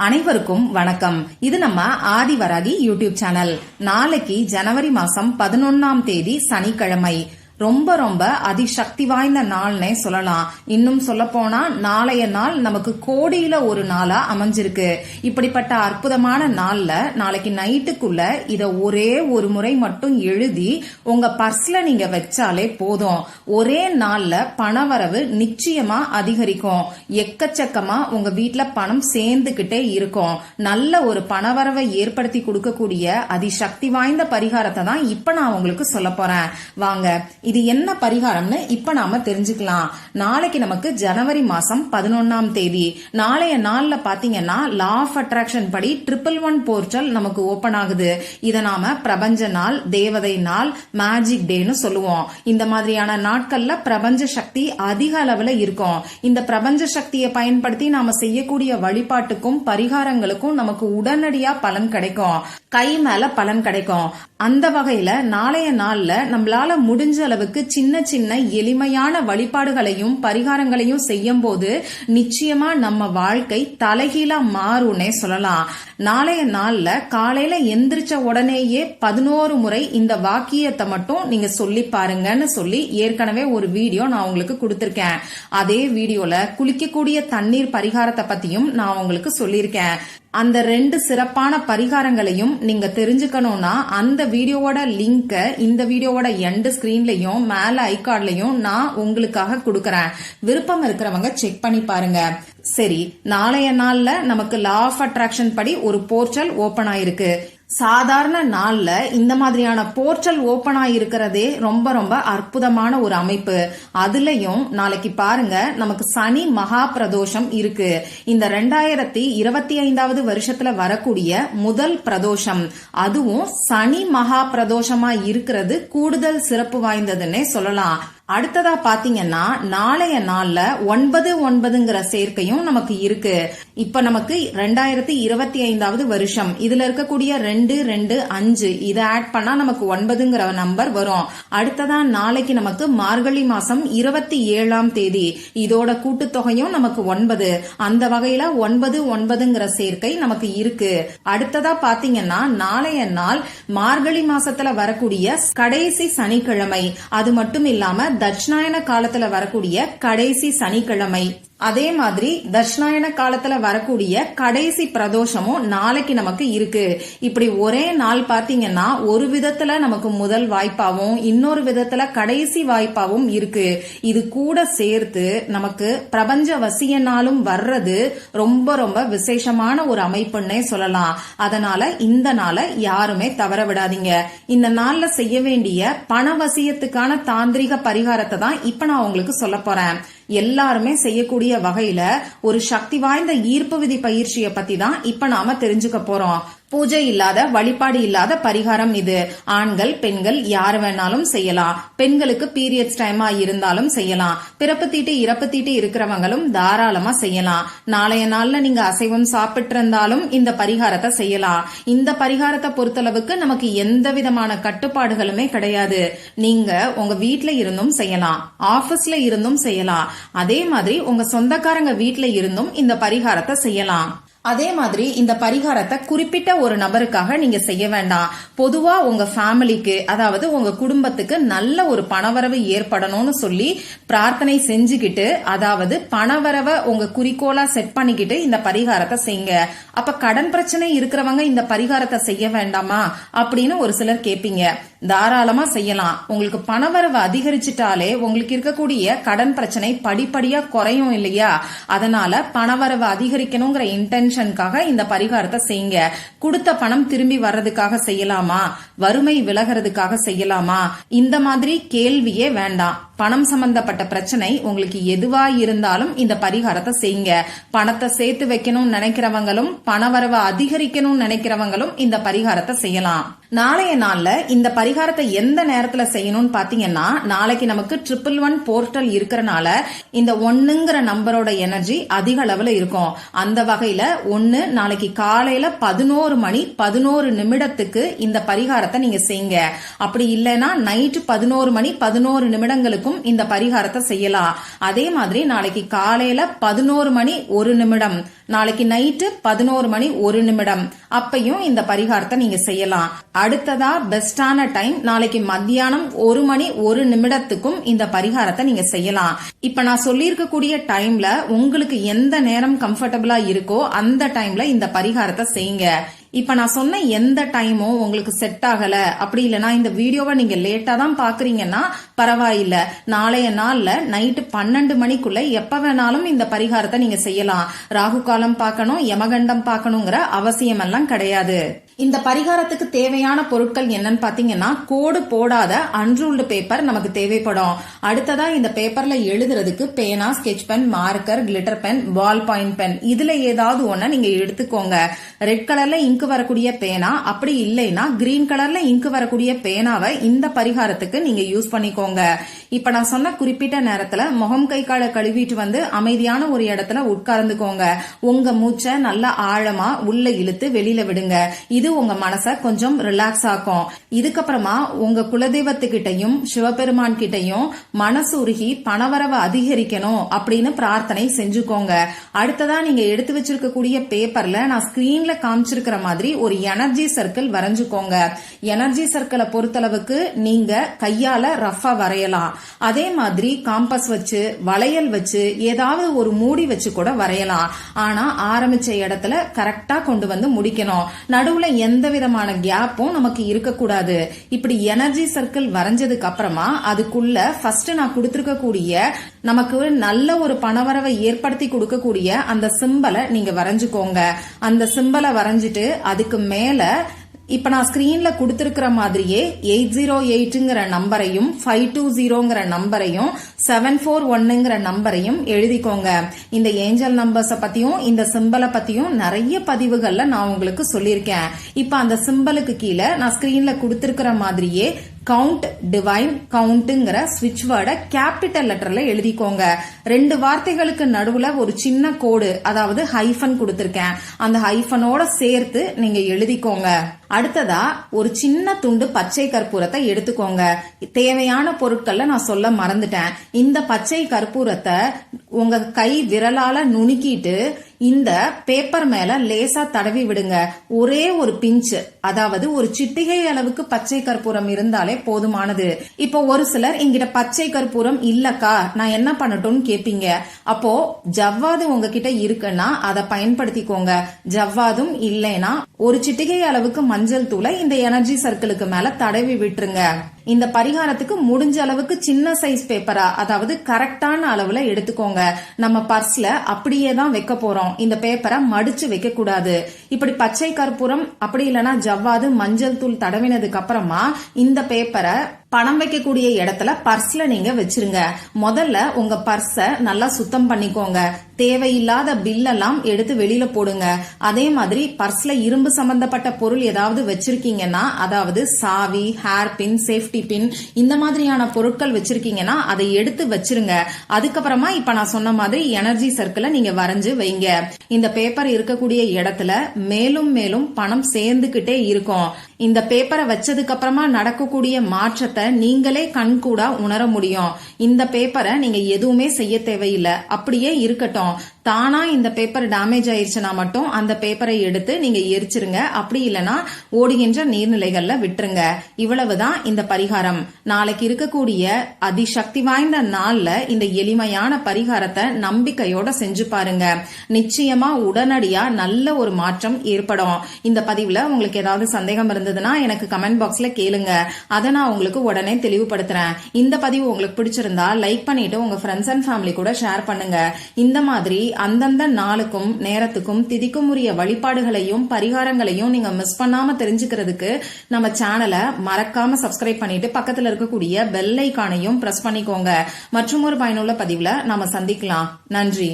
அனைவருக்கும் வணக்கம். இது நம்ம ஆதிவராகி யூடியூப் சேனல். நாளைக்கு ஜனவரி மாசம் 11ஆம் தேதி சனிக்கிழமை. ரொம்ப ரொம்ப அதிசக்தி வாய்ந்த நாள்னே சொல்லலாம். இன்னும் சொல்ல போனா நாளைய நாள் நமக்கு கோடியில ஒரு நாளா அமைஞ்சிருக்கு. இப்படிப்பட்ட அற்புதமான நாள்ல நாளைக்கு நைட்டுக்குள்ள இத ஒரே ஒரு முறை மட்டும் எழுதி உங்க பர்ஸ்ல நீங்க வச்சாலே போதும். ஒரே நாள்ல பணவரவு நிச்சயமா அதிகரிக்கும். எக்கச்சக்கமா உங்க வீட்டுல பணம் சேர்ந்துகிட்டே இருக்கும். நல்ல ஒரு பணவரவை ஏற்படுத்தி கொடுக்கக்கூடிய அதிசக்தி வாய்ந்த பரிகாரத்தை தான் இப்ப நான் உங்களுக்கு சொல்ல போறேன். வாங்க, இது என்ன பரிகாரம்னு இப்ப நாம தெரிஞ்சுக்கலாம். நாளைக்கு நமக்கு ஜனவரி மாசம் 11ஆம் தேதி. நாளைய நாள்ல பாத்தீங்கன்னா லா ஆஃப் அட்ராக்ஷன் படி 111 போர்ட்டல் நமக்கு ஓபன் ஆகுது. இத நாம பிரபஞ்ச நாள், தேவதை நாள், மேஜிக் டேன்னு சொல்லுவோம். இந்த மாதிரியான நாட்கள்ல பிரபஞ்ச சக்தி அதிக அளவுல இருக்கும். இந்த பிரபஞ்ச சக்தியை பயன்படுத்தி நாம செய்யக்கூடிய வழிபாட்டுக்கும் பரிகாரங்களுக்கும் நமக்கு உடனடியா பலன் கிடைக்கும். கை மேல பலன் கிடைக்கும். அந்த வகையில நாளைய நாள்ல நம்மளால முடிஞ்ச அளவுக்கு சின்ன சின்ன எளிமையான வழிபாடுகளையும் பரிகாரங்களையும் செய்யும் போது நிச்சயமா நம்ம வாழ்க்கை தலைகீழா மாறும்னே சொல்லலாம். நாளைய நாள்ல காலையில எந்திரிச்ச உடனேயே 11 முறை இந்த வாக்கியத்தை மட்டும் நீங்க சொல்லி பாருங்கன்னு சொல்லி ஏற்கனவே ஒரு வீடியோ நான் உங்களுக்கு கொடுத்திருக்கேன். அதே வீடியோல குளிக்கக்கூடிய தண்ணீர் பரிகாரத்தை பத்தியும் நான் உங்களுக்கு சொல்லியிருக்கேன். அந்த 2 சிறப்பான பரிகாரங்களையும் நீங்க தெரிஞ்சுக்கணும்னா அந்த வீடியோவோட லிங்க இந்த வீடியோவோட எண்ட் ஸ்கிரீன்லயும் மேல ஐகார்ட்லயும் நான் உங்களுக்காக கொடுக்கறேன். விருப்பம் இருக்கிறவங்க செக் பண்ணி பாருங்க. சரி, நாளைய நாள்ல நமக்கு லா ஆஃப் அட்ராக்ஷன் படி ஒரு போர்ட்டல் ஓபன் ஆயிருக்கு. சாதாரண நாள்ல இந்த மாதிரியான போர்ட்டல் ஓபன் ஆயிருக்கிறதே ரொம்ப ரொம்ப அற்புதமான ஒரு அமைப்பு. அதுலயும் நாளைக்கு பாருங்க, நமக்கு சனி மகா பிரதோஷம் இருக்கு. இந்த 2025வது வருஷத்துல வரக்கூடிய முதல் பிரதோஷம், அதுவும் சனி மகா பிரதோஷமா இருக்கிறது கூடுதல் சிறப்பு வாய்ந்ததுன்னே சொல்லலாம். அடுத்ததா பாத்தீங்கன்னா நாளைய நாள்ல 9/9ங்கிற சேர்க்கையும் நமக்கு இருக்கு. இப்ப நமக்கு 2025வது வருஷம். இதுல இருக்கக்கூடிய 2, 2, 5 இதை ஆட் பண்ணா நமக்கு 9ங்கிற நம்பர் வரும். அடுத்ததா நாளைக்கு நமக்கு மார்கழி மாசம் 27ஆம் தேதி. இதோட கூட்டுத்தொகையும் நமக்கு 9. அந்த வகையில 9/9ங்கிற சேர்க்கை நமக்கு இருக்கு. அடுத்ததா பாத்தீங்கன்னா நாளைய நாள் மார்கழி மாசத்துல வரக்கூடிய கடைசி சனிக்கிழமை. அது மட்டும் இல்லாம தட்சிணாயன காலத்துல வரக்கூடிய கடைசி சனிக்கிழமை. அதே மாதிரி தட்சிணாயன காலத்துல வரக்கூடிய கடைசி பிரதோஷமும் நாளைக்கு நமக்கு இருக்கு. இப்படி ஒரே நாள் பாத்தீங்கன்னா ஒரு விதத்துல நமக்கு முதல் வாய்ப்பாவும் இன்னொரு விதத்துல கடைசி வாய்ப்பாவும் இருக்கு. இது கூட சேர்த்து நமக்கு பிரபஞ்ச வசிய நாளும் வர்றது ரொம்ப ரொம்ப விசேஷமான ஒரு அமைப்புன்னே சொல்லலாம். அதனால இந்த நாளை யாருமே தவற விடாதீங்க. இந்த நாள்ல செய்ய வேண்டிய பணவசியத்துக்கான தாந்திரிக பரிகாரத்தை தான் இப்ப நான் உங்களுக்கு சொல்ல போறேன். எல்லாருமே செய்யக்கூடிய வகையில ஒரு சக்தி வாய்ந்த ஈர்ப்பு விதி பயிற்சியை பத்தி தான் இப்ப நாம தெரிஞ்சுக்க போறோம். பூஜை இல்லாத, வழிபாடு இல்லாத பரிகாரம் இது. ஆண்கள் பெண்கள் யாரு வேணாலும் செய்யலாம். பெண்களுக்கு பீரியட்ஸ் டைமா இருந்தாலும் செய்யலாம். பிறப்பு தீட்டு இறப்பு தீட்டு இருக்கிறவங்களும் தாராளமா செய்யலாம். நாளைய நாள்ல நீங்க அசைவம் சாப்பிட்டு இருந்தாலும் இந்த பரிகாரத்தை செய்யலாம். இந்த பரிகாரத்தை பொறுத்தளவுக்கு நமக்கு எந்த விதமான கட்டுப்பாடுகளுமே கிடையாது. நீங்க உங்க வீட்ல இருந்தும் செய்யலாம், ஆபீஸ்ல இருந்தும் செய்யலாம். அதே மாதிரி உங்க சொந்தக்காரங்க வீட்ல இருந்தும் இந்த பரிகாரத்தை செய்யலாம். அதே மாதிரி இந்த பரிகாரத்தை குறிப்பிட்ட ஒரு நபருக்காக நீங்க செய்ய வேண்டாம். பொதுவா உங்க ஃபேமிலிக்கு, அதாவது உங்க குடும்பத்துக்கு நல்ல ஒரு பணவரவு ஏற்படணும்னு சொல்லி பிரார்த்தனை செஞ்சுக்கிட்டு, அதாவது பணவரவை உங்க குறிக்கோளா செட் பண்ணிக்கிட்டு இந்த பரிகாரத்தை செய்யுங்க. அப்ப கடன் பிரச்சனை இருக்கிறவங்க இந்த பரிகாரத்தை செய்ய வேண்டாமா அப்படின்னு ஒரு சிலர் கேட்பீங்க. தாராளமா செய்யலாம். உங்களுக்கு பணவரவு அதிகரிச்சுட்டாலே உங்களுக்கு இருக்கக்கூடிய கடன் பிரச்சனை படிப்படியா குறையும் இல்லையா? அதனால பணவரவு அதிகரிக்கணுங்கிற இன்டென்ஷனுக்காக இந்த பரிகாரத்தை செய்யுங்க. கொடுத்த பணம் திரும்பி வர்றதுக்காக செய்யலாமா, வறுமை விலகிறதுக்காக செய்யலாமா, இந்த மாதிரி கேள்வியே வேண்டாம். பணம் சம்பந்தப்பட்ட பிரச்சனை உங்களுக்கு எதுவா இருந்தாலும் இந்த பரிகாரத்தை செய்யுங்க. பணத்தை சேர்த்து வைக்கணும்னு நினைக்கிறவங்களும் பணவரவை அதிகரிக்கணும்னு நினைக்கிறவங்களும் இந்த பரிகாரத்தை செய்யலாம். நாளைய நாள்ல இந்த பரிகாரத்தை எந்த நேரத்துல செய்யணும்னு பாத்தீங்கன்னா, நாளைக்கு நமக்கு 111 போர்ட்டல் இருக்கறனால இந்த 1ங்கிற நம்பரோட எனர்ஜி அதிக அளவுல இருக்கும். அந்த வகையில 1 நாளைக்கு காலையில 11 மணி 11 நிமிடத்துக்கு இந்த பரிகாரத்தை நீங்க செய்யுங்க. அப்படி இல்லைன்னா நைட்டு 11 மணி 11 நிமிடங்களுக்கும் இந்த பரிகாரத்தை செய்யலாம். அதே மாதிரி நாளைக்கு காலையில 11 மணி 1 நிமிடம், நாளைக்கு நைட்டு 11 மணி 1 நிமிடம் அப்பையும் இந்த பரிகாரத்தை நீங்க செய்யலாம். அடுத்ததா பெஸ்டான டைம் நாளைக்கு மத்தியானம் 1 மணி 1 நிமிடத்துக்கும் இந்த பரிகாரத்தை நீங்க செய்யலாம். இப்ப நான் சொல்லியிருக்கக்கூடிய டைம்ல உங்களுக்கு எந்த நேரம் கம்ஃபர்டபுளா இருக்கோ அந்த டைம்ல இந்த பரிகாரத்தை செய்யுங்க. இப்ப நான் சொன்ன எந்த டைமும் உங்களுக்கு செட் ஆகல, அப்படி இல்லைன்னா இந்த வீடியோவை நீங்க லேட்டா தான் பாக்குறீங்கன்னா பரவாயில்ல, நாளைய நாள்ல நைட்டு 12 மணிக்குள்ள எப்ப வேணாலும் இந்த பரிகாரத்தை நீங்க செய்யலாம். ராகு காலம் பார்க்கணும், யமகண்டம் பார்க்கணுங்கிற அவசியம் எல்லாம் கிடையாது. இந்த பரிகாரத்துக்கு தேவையான பொருட்கள் என்னன்னு பாத்தீங்கன்னா, கோடு போடாத அன்ரூல்டு பேப்பர் நமக்கு தேவைப்படும். அடுத்ததா இந்த பேப்பர்ல எழுதுறதுக்கு பேனா, sketch pen, marker, glitter pen, ball point pen, இதுல ஏதாவது ஒண்ண நீங்க எடுத்துக்கோங்க. ரெட் கலர்ல இங்கு வரக்கூடிய பேனா, அப்படி இல்லைன்னா கிரீன் கலர்ல இங்கு வரக்கூடிய பேனாவை இந்த பரிகாரத்துக்கு நீங்க யூஸ் பண்ணிக்கோங்க. இப்ப நான் சொன்ன குறிப்பிட்ட நேரத்துல முகம் கை காலை கழுவிட்டு வந்து அமைதியான ஒரு இடத்துல உட்கார்ந்துக்கோங்க. உங்க மூச்சை நல்லா ஆழமா உள்ள இழுத்து வெளியில விடுங்க. இது உங்க மனச கொஞ்சம் ரிலாக்ஸ் ஆக்கும். இதுக்கப்புறமா உங்க குலதெய்வத்துக்கிட்டையும் சிவபெருமான் கிட்டையும் மனசு உருகி பணவரவை அதிகரிக்கணும் அப்படின்னு பிரார்த்தனை செஞ்சுக்கோங்க. அடுத்ததா நீங்க எடுத்து வச்சிருக்கக்கூடிய பேப்பர்ல நான் ஸ்கிரீன்ல காமிச்சிருக்கிற மாதிரி ஒரு எனர்ஜி சர்க்கிள் வரைஞ்சுக்கோங்க. எனர்ஜி சர்க்கிளை பொறுத்தளவுக்கு நீங்க கையால ரஃபா வரையலாம். அதே மாதிரி காம்பஸ் வச்சு, வளையல் வச்சு, ஏதாவது ஒரு மூடி வச்சு கூட வரையலாம். ஆனா ஆரம்பிச்ச இடத்துல கரெக்டா கொண்டு வந்து முடிக்கணும். நடுவுல எந்த விதமான கேப்பும் நமக்கு இருக்கக்கூடாது. இப்படி எனர்ஜி சர்க்கிள் வரைஞ்சதுக்கு அப்புறமா அதுக்குள்ள ஃபர்ஸ்ட் நான் கொடுத்திருக்கக்கூடிய நமக்கு நல்ல ஒரு பணவரவை ஏற்படுத்தி கொடுக்கக்கூடிய அந்த சிம்பலை நீங்க வரைஞ்சுக்கோங்க. அந்த சிம்பலை வரைஞ்சிட்டு அதுக்கு மேல இப்ப நான் ஸ்கிரீன்ல கொடுத்திருக்கிற மாதிரியே 808ங்கிற நம்பரையும் 520ங்கிற நம்பரையும் 741ங்கிற நம்பரையும் எழுதிக்கோங்க. இந்த ஏஞ்சல் நம்பர்ஸ பத்தியும் இந்த சிம்பலை பத்தியும் நிறைய பதிவுகள்ல நான் உங்களுக்கு சொல்லியிருக்கேன். இப்ப அந்த சிம்பலுக்கு கீழே நான் ஸ்கிரீன்ல கொடுத்திருக்கிற மாதிரியே கவுண்ட், டிவைன், கவுண்ட்ங்கிற ஸ்விட்ச் வேர்டை கேபிட்டல் லெட்டர்ல எழுதிக்கோங்க. 2 வார்த்தைகளுக்கு நடுவுல ஒரு சின்ன கோடு, அதாவது ஹைஃபன் கொடுத்திருக்கேன். அந்த ஹைஃபனோட சேர்த்து நீங்க எழுதிக்கோங்க. அடுத்ததா ஒரு சின்ன துண்டு பச்சை கற்பூரத்தை எடுத்துக்கோங்க. தேவையான பொருட்கள்ல நான் சொல்ல மறந்துட்டேன். இந்த பச்சை கற்பூரத்தை உங்க கை விரலால நுணுக்கிட்டு இந்த பேப்பர் மேல லேசா தடவி விடுங்க. ஒரே ஒரு பிஞ்ச், அதாவது ஒரு சிட்டிகை அளவுக்கு பச்சை கற்பூரம் இருந்தாலே போதுமானது. இப்போ ஒரு சிலர் என்கிட்ட பச்சை கற்பூரம் இல்லக்கா, நான் என்ன பண்ணட்டும்னு கேப்பீங்க. அப்போ ஜவ்வாது உங்ககிட்ட இருக்குன்னா அதை பயன்படுத்திக்கோங்க. ஜவ்வாதும் இல்லைன்னா ஒரு சிட்டிகை அளவுக்கு மஞ்சள் தூளை இந்த எனர்ஜி சர்க்கிளுக்கு மேல தடவி விட்டுருங்க. இந்த பரிகாரத்துக்கு முடிஞ்ச அளவுக்கு சின்ன சைஸ் பேப்பரா, அதாவது கரெக்டான அளவுல எடுத்துக்கோங்க. நம்ம பர்ஸ்ல அப்படியே தான் வைக்க போறோம். இந்த பேப்பரை மடிச்சு வைக்க கூடாது. இப்படி பச்சை கற்பூரம் அப்படி இல்லைன்னா ஜவ்வாது மஞ்சள் தூள் தடவினதுக்கு அப்புறமா இந்த பேப்பரை பணம் வைக்கக்கூடிய இடத்துல பர்ஸ்ல நீங்க வச்சிருங்க. முதல்ல உங்க பர்ஸ நல்லா சுத்தம் பண்ணிக்கோங்க. தேவையில்லாத பில்லெல்லாம் எடுத்து வெளியில போடுங்க. அதே மாதிரி பர்ஸ்ல இரும்பு சம்பந்தப்பட்ட பொருள் ஏதாவது வச்சிருக்கீங்கன்னா, அதாவது சாவி, ஹேர் பின், சேஃப்டி பின், இந்த மாதிரியான பொருட்கள் வச்சிருக்கீங்கன்னா அதை எடுத்து வச்சிருங்க. அதுக்கப்புறமா இப்ப நான் சொன்ன மாதிரி எனர்ஜி சர்க்கிளை நீங்க வரைஞ்சு வைங்க. இந்த பேப்பர் இருக்கக்கூடிய இடத்துல மேலும் மேலும் பணம் சேர்ந்துகிட்டே இருக்கும். இந்த பேப்பரை வச்சதுக்கு அப்புறமா நடக்கக்கூடிய மாற்றத்தை நீங்களே கண்கூடா உணர முடியும். இந்த பேப்பரை நீங்க எதுவுமே செய்ய தேவையில்லை, அப்படியே இருக்கட்டும். தானா இந்த பேப்பர் டேமேஜ் ஆயிருச்சுன்னா மட்டும் அந்த பேப்பரை எடுத்து நீங்க எரிச்சிருங்க. அப்படி இல்லைன்னா ஓடுகின்ற நீர்நிலைகள்ல விட்டுருங்க. இவ்வளவுதான் இந்த பரிகாரம். நாளைக்கு இருக்கக்கூடிய அதிசக்தி வாய்ந்த நாள்ல இந்த எளிமையான பரிகாரத்தை நம்பிக்கையோட செஞ்சு பாருங்க. நிச்சயமா உடனடியா நல்ல ஒரு மாற்றம் ஏற்படும். இந்த பதிவுல உங்களுக்கு ஏதாவது சந்தேகம் இருந்ததுன்னா எனக்கு கமெண்ட் பாக்ஸ்ல கேளுங்க. அதை நான் உங்களுக்கு உடனே தெளிவுபடுத்துறேன். இந்த பதிவு உங்களுக்கு பிடிச்சிருந்தா லைக் பண்ணிட்டு உங்க ஃப்ரெண்ட்ஸ் அண்ட் ஃபேமிலி கூட ஷேர் பண்ணுங்க. இந்த மாதிரி அந்தந்த நாளுக்கும் நேரத்துக்கும் திதிக்கும் உரிய வழிபாடுகளையும் பரிகாரங்களையும் நீங்க மிஸ் பண்ணாம தெரிஞ்சுக்கிறதுக்கு நம்ம சேனலை மறக்காம சப்ஸ்கிரைப் பண்ணிட்டு பக்கத்துல இருக்கக்கூடிய பெல் ஐகானையும் பிரஸ் பண்ணிக்கோங்க. மற்றும் ஒரு பயனுள்ள பதிவுல நாம சந்திக்கலாம். நன்றி.